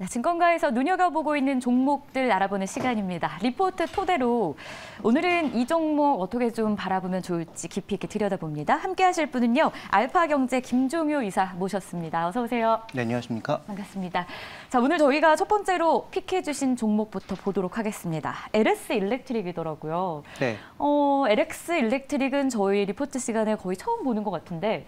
증권가에서 눈여겨보고 있는 종목들 알아보는 시간입니다. 리포트 토대로 오늘은 이 종목 어떻게 좀 바라보면 좋을지 깊이 있게 들여다봅니다. 함께 하실 분은요. 알파경제 김종효 이사 모셨습니다. 어서 오세요. 네, 안녕하십니까. 반갑습니다. 자, 오늘 저희가 첫 번째로 픽해 주신 종목부터 보도록 하겠습니다. LS 일렉트릭이더라고요. 네. LX 일렉트릭은 저희 리포트 시간에 거의 처음 보는 것 같은데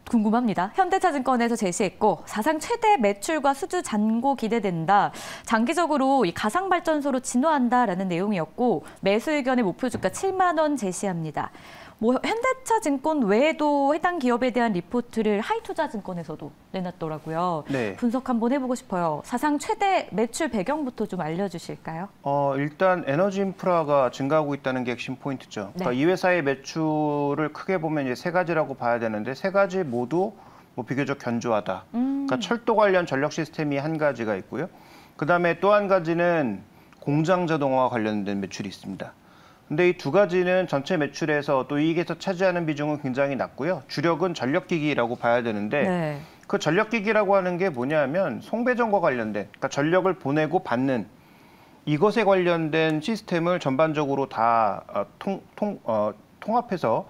궁금합니다. 현대차증권에서 제시했고 사상 최대 매출과 수주 잔고 기대된다. 장기적으로 이 가상발전소로 진화한다라는 내용이었고 매수 의견의 목표 주가 7만 원 제시합니다. 현대차증권 외에도 해당 기업에 대한 리포트를 하이투자증권에서도 내놨더라고요. 네. 분석 한번 해보고 싶어요. 사상 최대 매출 배경부터 좀 알려주실까요? 일단 에너지 인프라가 증가하고 있다는 게 핵심 포인트죠. 네. 그러니까 이 회사의 매출을 크게 보면 이제 세 가지라고 봐야 되는데 세 가지 모두 비교적 견조하다. 그러니까 철도 관련 전력 시스템이 한 가지가 있고요. 그다음에 또 한 가지는 공장 자동화와 관련된 매출이 있습니다. 근데 이 두 가지는 전체 매출에서 또 이익에서 차지하는 비중은 굉장히 낮고요. 주력은 전력기기라고 봐야 되는데 네. 그 전력기기라고 하는 게 뭐냐면 송배전과 관련된, 그러니까 전력을 보내고 받는 이것에 관련된 시스템을 전반적으로 다 통합해서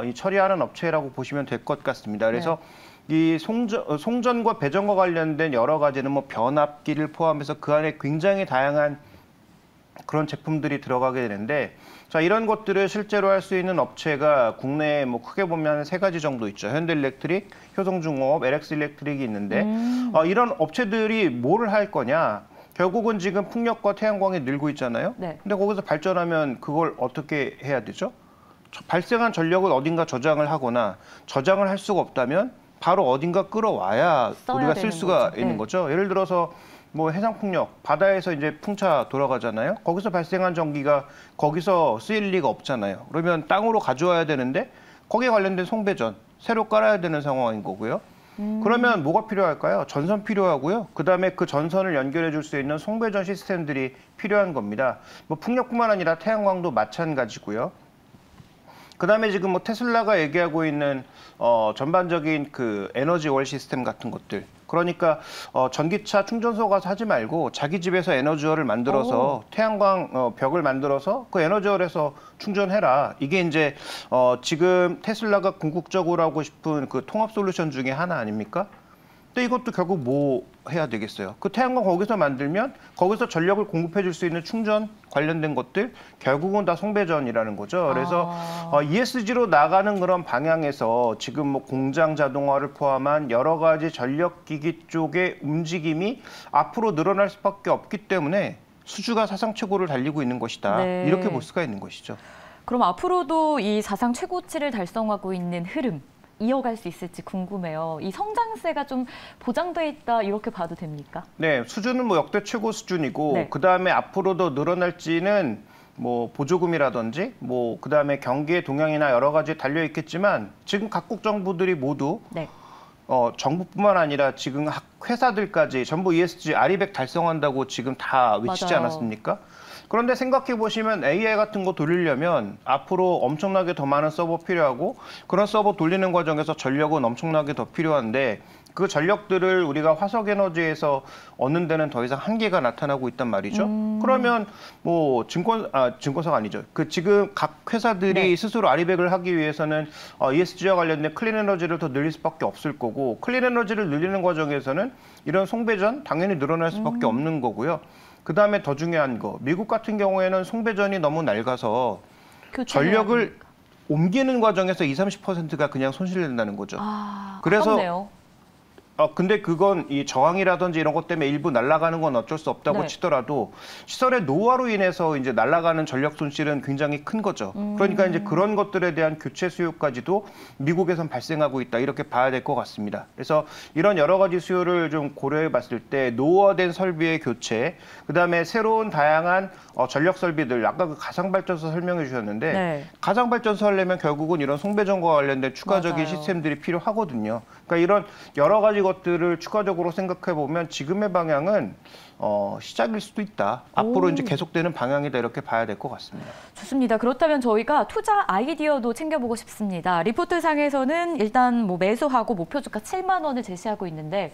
이 처리하는 업체라고 보시면 될 것 같습니다. 그래서 이 송전과 배전과 관련된 여러 가지는 뭐 변압기를 포함해서 그 안에 굉장히 다양한 그런 제품들이 들어가게 되는데, 자, 이런 것들을 실제로 할 수 있는 업체가 국내에 뭐 크게 보면 세 가지 정도 있죠. 현대일렉트릭, 효성중공업, LX 일렉트릭이 있는데 이런 업체들이 뭐를 할 거냐? 결국은 지금 풍력과 태양광이 늘고 있잖아요. 네. 근데 거기서 발전하면 그걸 어떻게 해야 되죠? 발생한 전력을 어딘가 저장을 하거나 저장을 할 수가 없다면 바로 어딘가 끌어와야 우리가 쓸 수가 있는 거죠. 예를 들어서 뭐 해상풍력, 바다에서 이제 풍차 돌아가잖아요. 거기서 발생한 전기가 거기서 쓰일 리가 없잖아요. 그러면 땅으로 가져와야 되는데 거기에 관련된 송배전, 새로 깔아야 되는 상황인 거고요. 그러면 뭐가 필요할까요? 전선 필요하고요. 그다음에 그 전선을 연결해 줄 수 있는 송배전 시스템들이 필요한 겁니다. 뭐 풍력뿐만 아니라 태양광도 마찬가지고요. 그다음에 지금 뭐 테슬라가 얘기하고 있는 전반적인 그 에너지월 시스템 같은 것들. 그러니까 전기차 충전소 가서 하지 말고 자기 집에서 에너지월을 만들어서 태양광 벽을 만들어서 그 에너지월에서 충전해라. 이게 이제 지금 테슬라가 궁극적으로 하고 싶은 그 통합 솔루션 중에 하나 아닙니까? 근데 이것도 결국 뭐 해야 되겠어요? 그 태양광 거기서 만들면 거기서 전력을 공급해 줄 수 있는 충전 관련된 것들 결국은 다 송배전이라는 거죠. 그래서 ESG로 나가는 그런 방향에서 지금 뭐 공장 자동화를 포함한 여러 가지 전력기기 쪽의 움직임이 앞으로 늘어날 수밖에 없기 때문에 수주가 사상 최고를 달리고 있는 것이다. 네. 이렇게 볼 수가 있는 것이죠. 그럼 앞으로도 이 사상 최고치를 달성하고 있는 흐름 이어갈 수 있을지 궁금해요. 이 성장세가 좀 보장돼 있다 이렇게 봐도 됩니까? 네, 수준은 뭐 역대 최고 수준이고 그다음에 앞으로도 늘어날지는 뭐 보조금이라든지 뭐 그다음에 경기의 동향이나 여러 가지 달려 있겠지만 지금 각국 정부들이 모두 정부뿐만 아니라 지금 회사들까지 전부 ESG 아리백 달성한다고 지금 다 외치지 않았습니까? 그런데 생각해 보시면 AI 같은 거 돌리려면 앞으로 엄청나게 더 많은 서버 필요하고 그런 서버 돌리는 과정에서 전력은 엄청나게 더 필요한데 그 전력들을 우리가 화석에너지에서 얻는 데는 더 이상 한계가 나타나고 있단 말이죠. 그러면 뭐 증권사가 아니죠. 그 지금 각 회사들이 스스로 아리백을 하기 위해서는 ESG와 관련된 클린 에너지를 더 늘릴 수밖에 없을 거고 클린 에너지를 늘리는 과정에서는 이런 송배전 당연히 늘어날 수밖에 없는 거고요. 그다음에 더 중요한 거, 미국 같은 경우에는 송배전이 너무 낡아서 전력을 옮기는 과정에서 20~30%가 그냥 손실된다는 거죠. 그래서 아깝네요. 근데 그건 이 저항이라든지 이런 것 때문에 일부 날아가는 건 어쩔 수 없다고 치더라도 시설의 노화로 인해서 이제 날아가는 전력 손실은 굉장히 큰 거죠. 그러니까 이제 그런 것들에 대한 교체 수요까지도 미국에선 발생하고 있다 이렇게 봐야 될 것 같습니다. 그래서 이런 여러 가지 수요를 좀 고려해 봤을 때 노후화된 설비의 교체, 그다음에 새로운 다양한 전력 설비들, 아까 그 가상발전소 설명해 주셨는데 가상발전소 하려면 결국은 이런 송배전과 관련된 추가적인 시스템들이 필요하거든요. 그러니까 이런 여러 가지 것들을 추가적으로 생각해 보면 지금의 방향은 시작일 수도 있다. 앞으로 이제 계속되는 방향이다 이렇게 봐야 될 것 같습니다. 좋습니다. 그렇다면 저희가 투자 아이디어도 챙겨보고 싶습니다. 리포트상에서는 일단 뭐 매수하고 목표 주가 7만 원을 제시하고 있는데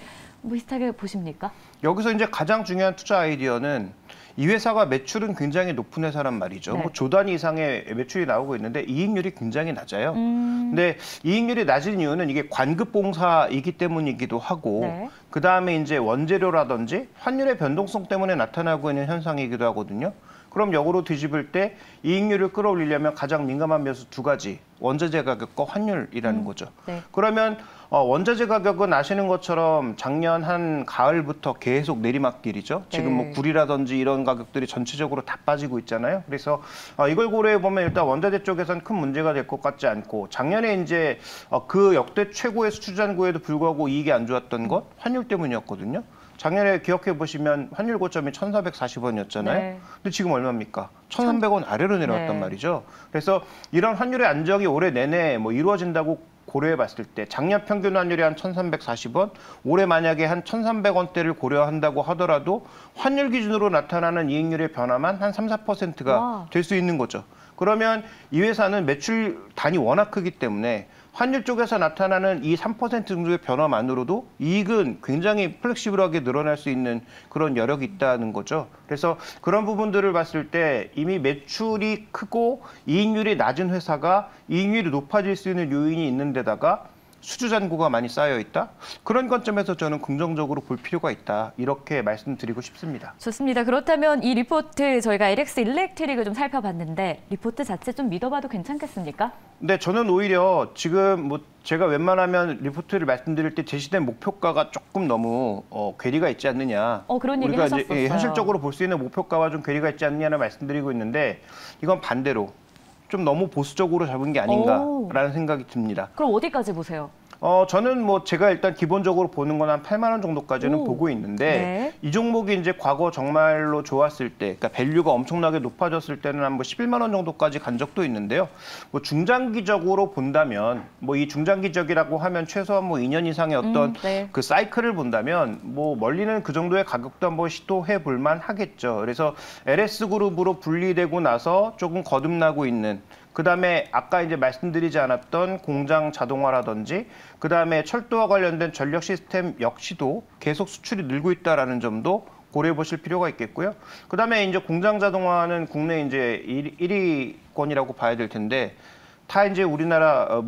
비슷하게 보십니까? 여기서 이제 가장 중요한 투자 아이디어는 이 회사가 매출은 굉장히 높은 회사란 말이죠. 네. 뭐 조 단위 이상의 매출이 나오고 있는데 이익률이 굉장히 낮아요. 근데 이익률이 낮은 이유는 이게 관급봉사이기 때문이기도 하고 네. 그다음에 이제 원재료라든지 환율의 변동성 때문에 나타나고 있는 현상이기도 하거든요. 그럼 역으로 뒤집을 때 이익률을 끌어올리려면 가장 민감한 변수 두 가지, 원자재 가격과 환율이라는 거죠. 네. 그러면 원자재 가격은 아시는 것처럼 작년 한 가을부터 계속 내리막길이죠. 지금 뭐 네. 굴이라든지 이런 가격들이 전체적으로 다 빠지고 있잖아요. 그래서 이걸 고려해 보면 일단 원자재 쪽에서는 큰 문제가 될 것 같지 않고 작년에 이제 그 역대 최고의 수출 잔고에도 불구하고 이익이 안 좋았던 것 환율 때문이었거든요. 작년에 기억해 보시면 환율 고점이 1,440원이었잖아요. 네. 근데 지금 얼마입니까? 1,300원 아래로 내려왔단 네. 말이죠. 그래서 이런 환율의 안정이 올해 내내 뭐 이루어진다고 고려해 봤을 때 작년 평균 환율이 한 1,340원, 올해 만약에 한 1,300원대를 고려한다고 하더라도 환율 기준으로 나타나는 이익률의 변화만 한 3, 4%가 될 수 있는 거죠. 그러면 이 회사는 매출 단이 워낙 크기 때문에 환율 쪽에서 나타나는 이 3% 정도의 변화만으로도 이익은 굉장히 플렉시블하게 늘어날 수 있는 그런 여력이 있다는 거죠. 그래서 그런 부분들을 봤을 때 이미 매출이 크고 이익률이 낮은 회사가 이익률이 높아질 수 있는 요인이 있는 데다가 수주 잔고가 많이 쌓여 있다. 그런 관점에서 저는 긍정적으로 볼 필요가 있다. 이렇게 말씀드리고 싶습니다. 좋습니다. 그렇다면 이 리포트 저희가 LX 일렉트릭을 좀 살펴봤는데 리포트 자체 좀 믿어봐도 괜찮겠습니까? 네, 저는 오히려 지금 뭐 제가 웬만하면 리포트를 말씀드릴 때 제시된 목표가가 조금 너무 괴리가 있지 않느냐. 그런 얘기 우리가 하셨었어요. 이제 현실적으로 볼 수 있는 목표가와 좀 괴리가 있지 않느냐를 말씀드리고 있는데 이건 반대로 좀 너무 보수적으로 잡은 게 아닌가라는 생각이 듭니다. 그럼 어디까지 보세요? 저는 뭐 제가 일단 기본적으로 보는 건 한 8만 원 정도까지는 보고 있는데 네. 이 종목이 이제 과거 정말로 좋았을 때, 그러니까 밸류가 엄청나게 높아졌을 때는 한 뭐 11만 원 정도까지 간 적도 있는데요. 뭐 중장기적으로 본다면 뭐 이 중장기적이라고 하면 최소한 뭐 2년 이상의 어떤 네. 그 사이클을 본다면 뭐 멀리는 그 정도의 가격도 한번 시도해 볼 만 하겠죠. 그래서 LS 그룹으로 분리되고 나서 조금 거듭나고 있는 그다음에 아까 이제 말씀드리지 않았던 공장 자동화라든지 그다음에 철도와 관련된 전력 시스템 역시도 계속 수출이 늘고 있다라는 점도 고려해 보실 필요가 있겠고요. 그다음에 이제 공장 자동화는 국내 이제 1위권이라고 봐야 될 텐데 다 이제 우리나라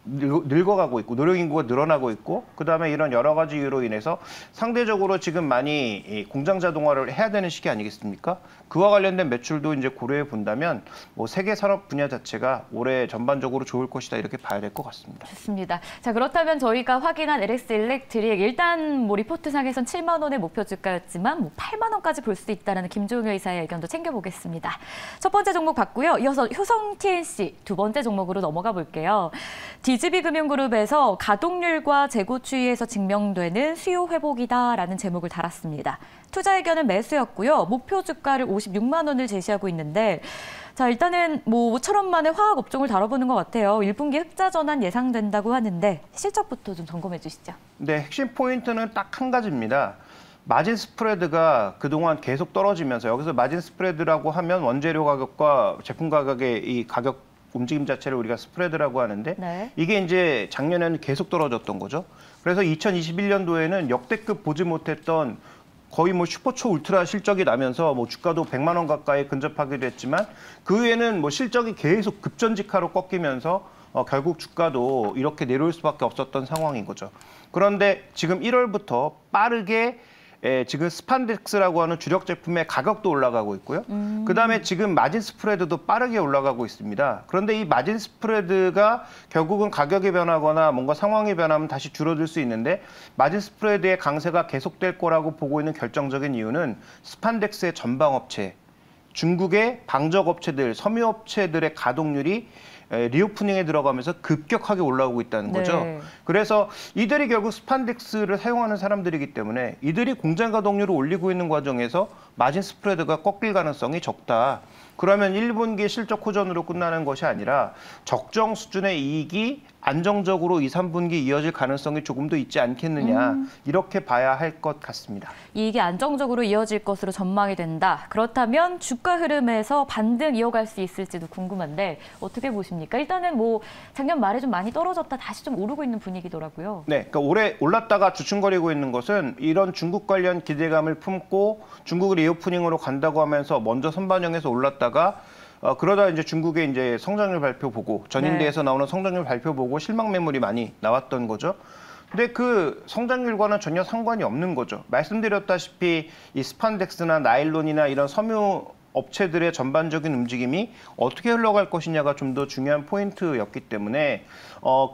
늙어가고 있고 노령 인구가 늘어나고 있고 그다음에 이런 여러 가지 이유로 인해서 상대적으로 지금 많이 이 공장 자동화를 해야 되는 시기 아니겠습니까? 그와 관련된 매출도 이제 고려해 본다면 뭐 세계 산업 분야 자체가 올해 전반적으로 좋을 것이다 이렇게 봐야 될 것 같습니다. 좋습니다. 자, 그렇다면 저희가 확인한 LX 일렉트릭 일단 뭐 리포트상에선 7만 원의 목표 주가였지만 뭐 8만 원까지 볼 수 있다는 김종효 이사의 의견도 챙겨보겠습니다. 첫 번째 종목 봤고요. 이어서 효성 TNC 두 번째 종목으로 넘어가 볼게요. DGB금융그룹에서 가동률과 재고 추이에서 증명되는 수요 회복이다라는 제목을 달았습니다. 투자 의견은 매수였고요. 목표 주가를 56만 원을 제시하고 있는데 자, 일단은 뭐 5천 원만에 화학 업종을 다뤄보는 것 같아요. 1분기 흑자 전환 예상된다고 하는데 실적부터 좀 점검해 주시죠. 네, 핵심 포인트는 딱 한 가지입니다. 마진 스프레드가 그동안 계속 떨어지면서 여기서 마진 스프레드라고 하면 원재료 가격과 제품 가격의 이 가격 움직임 자체를 우리가 스프레드라고 하는데 네. 이게 이제 작년에는 계속 떨어졌던 거죠. 그래서 2021년도에는 역대급 보지 못했던 거의 뭐 슈퍼초 울트라 실적이 나면서 뭐 주가도 100만 원 가까이 근접하기도 했지만 그 후에는 뭐 실적이 계속 급전직하로 꺾이면서 결국 주가도 이렇게 내려올 수밖에 없었던 상황인 거죠. 그런데 지금 1월부터 빠르게 지금 스판덱스라고 하는 주력 제품의 가격도 올라가고 있고요. 그다음에 지금 마진 스프레드도 빠르게 올라가고 있습니다. 그런데 이 마진 스프레드가 결국은 가격이 변하거나 뭔가 상황이 변하면 다시 줄어들 수 있는데 마진 스프레드의 강세가 계속될 거라고 보고 있는 결정적인 이유는 스판덱스의 전방업체, 중국의 방적업체들, 섬유업체들의 가동률이 리오프닝에 들어가면서 급격하게 올라오고 있다는 거죠. 네. 그래서 이들이 결국 스판덱스를 사용하는 사람들이기 때문에 이들이 공장 가동률을 올리고 있는 과정에서 마진 스프레드가 꺾일 가능성이 적다. 그러면 1분기 실적 호전으로 끝나는 것이 아니라 적정 수준의 이익이 안정적으로 2, 3분기 이어질 가능성이 조금 더 있지 않겠느냐 이렇게 봐야 할 것 같습니다. 이익이 안정적으로 이어질 것으로 전망이 된다. 그렇다면 주가 흐름에서 반등 이어갈 수 있을지도 궁금한데 어떻게 보십니까? 일단은 뭐 작년 말에 좀 많이 떨어졌다 다시 좀 오르고 있는 분위기더라고요. 네, 그러니까 올해 올랐다가 주춤거리고 있는 것은 이런 중국 관련 기대감을 품고 중국 리오프닝으로 간다고 하면서 먼저 선반영해서 올랐다가 그러다 이제 중국의 이제 성장률 발표 보고 전인대에서 나오는 성장률 발표 보고 실망 매물이 많이 나왔던 거죠. 근데 그 성장률과는 전혀 상관이 없는 거죠. 말씀드렸다시피 이 스판덱스나 나일론이나 이런 섬유 업체들의 전반적인 움직임이 어떻게 흘러갈 것이냐가 좀 더 중요한 포인트였기 때문에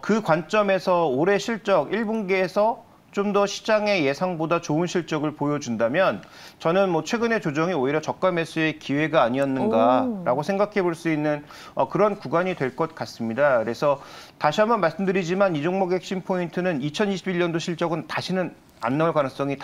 그 관점에서 올해 실적 1분기에서 좀 더 시장의 예상보다 좋은 실적을 보여준다면 저는 뭐 최근의 조정이 오히려 저가 매수의 기회가 아니었는가라고 생각해 볼 수 있는 그런 구간이 될 것 같습니다. 그래서 다시 한번 말씀드리지만 이 종목의 핵심 포인트는 2021년도 실적은 다시는 안 나올 가능성이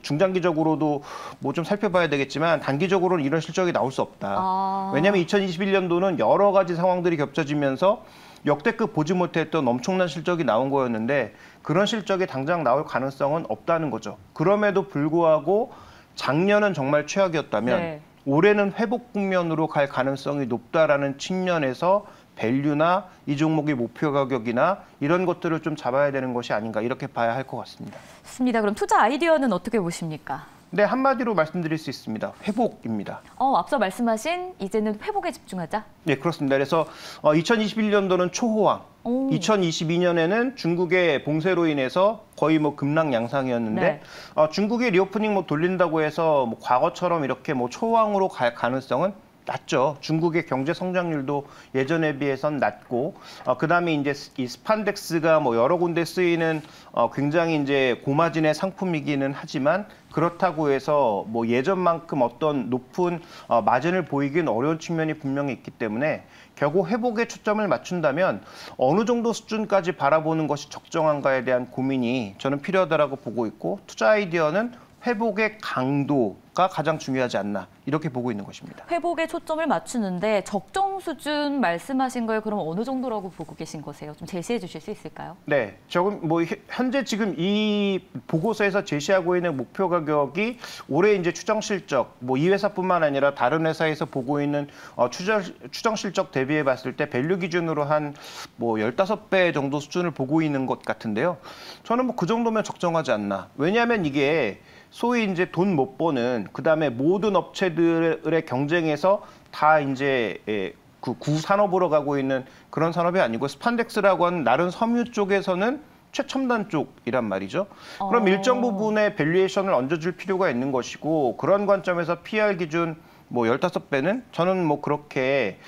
중장기적으로도 뭐 좀 살펴봐야 되겠지만 단기적으로는 이런 실적이 나올 수 없다. 왜냐하면 2021년도는 여러 가지 상황들이 겹쳐지면서 역대급 보지 못했던 엄청난 실적이 나온 거였는데 그런 실적이 당장 나올 가능성은 없다는 거죠. 그럼에도 불구하고 작년은 정말 최악이었다면 올해는 회복 국면으로 갈 가능성이 높다라는 측면에서 밸류나 이 종목의 목표 가격이나 이런 것들을 좀 잡아야 되는 것이 아닌가 이렇게 봐야 할 것 같습니다. 좋습니다. 그럼 투자 아이디어는 어떻게 보십니까? 네, 한마디로 말씀드릴 수 있습니다. 회복입니다. 앞서 말씀하신 이제는 회복에 집중하자? 네, 그렇습니다. 그래서 2021년도는 초호황, 2022년에는 중국의 봉쇄로 인해서 거의 뭐 급락 양상이었는데 중국의 리오프닝 뭐 돌린다고 해서 뭐 과거처럼 이렇게 뭐 초호황으로 갈 가능성은 낮죠. 중국의 경제 성장률도 예전에 비해선 낮고, 그다음에 이제 이 스판덱스가 뭐 여러 군데 쓰이는 굉장히 이제 고마진의 상품이기는 하지만 그렇다고 해서 뭐 예전만큼 어떤 높은 마진을 보이긴 어려운 측면이 분명히 있기 때문에 결국 회복에 초점을 맞춘다면 어느 정도 수준까지 바라보는 것이 적정한가에 대한 고민이 저는 필요하다라고 보고 있고 투자 아이디어는 회복의 강도가 가장 중요하지 않나 이렇게 보고 있는 것입니다. 회복에 초점을 맞추는데 적정 수준 말씀하신 걸 그럼 어느 정도라고 보고 계신 거세요? 좀 제시해 주실 수 있을까요? 네, 조금 뭐 현재 지금 이 보고서에서 제시하고 있는 목표 가격이 올해 이제 추정 실적, 뭐 이 회사뿐만 아니라 다른 회사에서 보고 있는 추정 실적 대비해 봤을 때 밸류 기준으로 한 뭐 15배 정도 수준을 보고 있는 것 같은데요. 저는 뭐 그 정도면 적정하지 않나. 왜냐하면 이게 소위 이제 돈 못 버는 그다음에 모든 업체들의 경쟁에서 다 이제 그 구산업으로 가고 있는 그런 산업이 아니고 스판덱스라고 하는 다른 섬유 쪽에서는 최첨단 쪽이란 말이죠. 그럼 일정 부분의 밸류에이션을 얹어줄 필요가 있는 것이고 그런 관점에서 PR 기준 뭐 15배는 저는 뭐 그렇게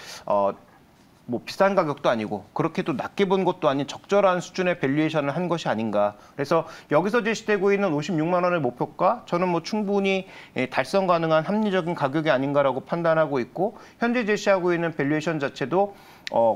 뭐 비싼 가격도 아니고 그렇게 또 낮게 본 것도 아닌 적절한 수준의 밸류에이션을 한 것이 아닌가. 그래서 여기서 제시되고 있는 56만 원의 목표가 저는 뭐 충분히 달성 가능한 합리적인 가격이 아닌가라고 판단하고 있고 현재 제시하고 있는 밸류에이션 자체도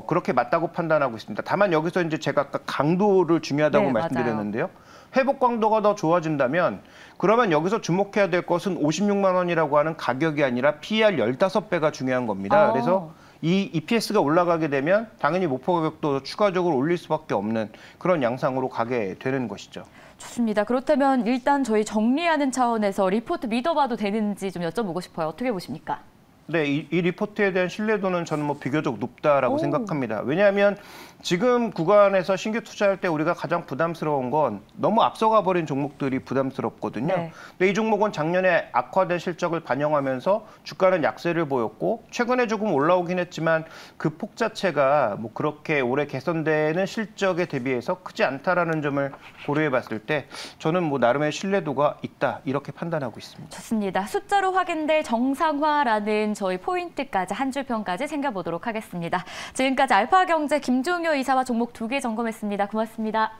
그렇게 맞다고 판단하고 있습니다. 다만 여기서 이제 제가 아까 강도를 중요하다고 말씀드렸는데요. 회복 강도가 더 좋아진다면 그러면 여기서 주목해야 될 것은 56만 원이라고 하는 가격이 아니라 PER 15배가 중요한 겁니다. 그래서 이 EPS가 올라가게 되면 당연히 목표 가격도 추가적으로 올릴 수밖에 없는 그런 양상으로 가게 되는 것이죠. 좋습니다. 그렇다면 일단 저희 정리하는 차원에서 리포트 믿어봐도 되는지 좀 여쭤보고 싶어요. 어떻게 보십니까? 네, 이 리포트에 대한 신뢰도는 저는 뭐 비교적 높다라고 생각합니다. 왜냐하면 지금 구간에서 신규 투자할 때 우리가 가장 부담스러운 건 너무 앞서가 버린 종목들이 부담스럽거든요. 근데 이 종목은 작년에 악화된 실적을 반영하면서 주가는 약세를 보였고 최근에 조금 올라오긴 했지만 그 폭 자체가 뭐 그렇게 올해 개선되는 실적에 대비해서 크지 않다라는 점을 고려해 봤을 때 저는 뭐 나름의 신뢰도가 있다 이렇게 판단하고 있습니다. 좋습니다. 숫자로 확인될 정상화라는 저희 포인트까지 한 줄 평까지 챙겨보도록 하겠습니다. 지금까지 알파경제 김종효 이사와 종목 2개 점검했습니다. 고맙습니다.